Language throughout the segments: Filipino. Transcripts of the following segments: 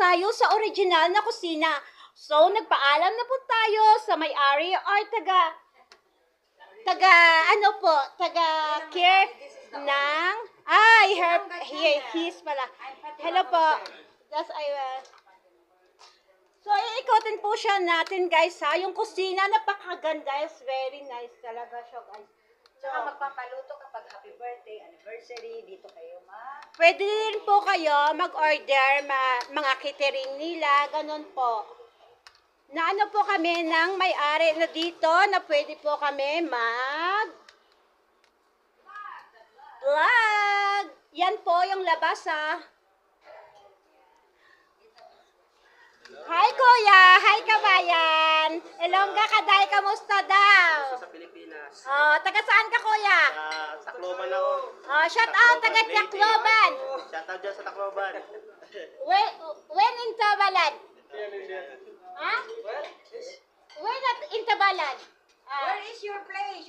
tayo sa original na kusina. So, nagpaalam na po tayo sa may-ari or taga care ng, he's pala. Hello po. So, iikotin po siya natin, guys, ha. Yung kusina, napakaganda, guys. Very nice talaga siya, guys. Saka magpapaluto kapag happy birthday, anniversary, dito kayo Pwede rin po kayo mag-order, mga catering nila, ganun po. Na ano po kami ng may-ari na dito, na pwede po kami vlog. Yan po yung labas, ha. Hi, kuya. Hi, kabayan. Ilongga ka dahil, kamusta daw? Sa Pilipinas. Taga saan ka, kuya? Sa Tacloban ako. Shout out, taga Tacloban. Shout out dyan sa Tacloban. When in Tabalan? Ha? When at in Tabalan? Where is your place?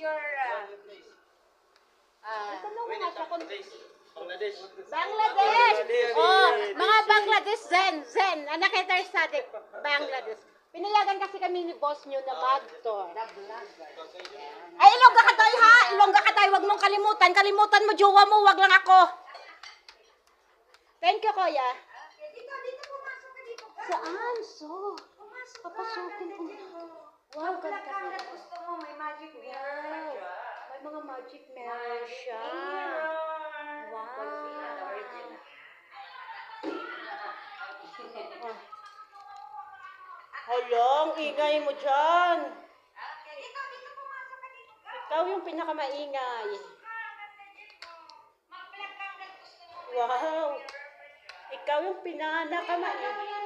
Tanong mo nga sa Bangladesh. Bangladesh. Mga Bangladesh, Zen. Anak kita sa atin, Bangladesh. Pinayagan kasi kami ni boss nyo na mag-tour. Ay, Ilongga ka tayo, ha? Ilongga ka tayo, wag mong kalimutan. Kalimutan mo, jowa mo, wag lang ako. Thank you, kuya. Dito, pumasok ka dito. Saan? So, papasukin ko. Wow, ganda. Gusto mo, may magic mirror. May mga magic mirror siya. Wow. Halong, ingay mo dyan. Dito, pumasok ka dito. Ikaw yung pinakamaingay. Mag-vlog ka hanggang gusto mo. Wow. Ikaw yung pinakamaingay.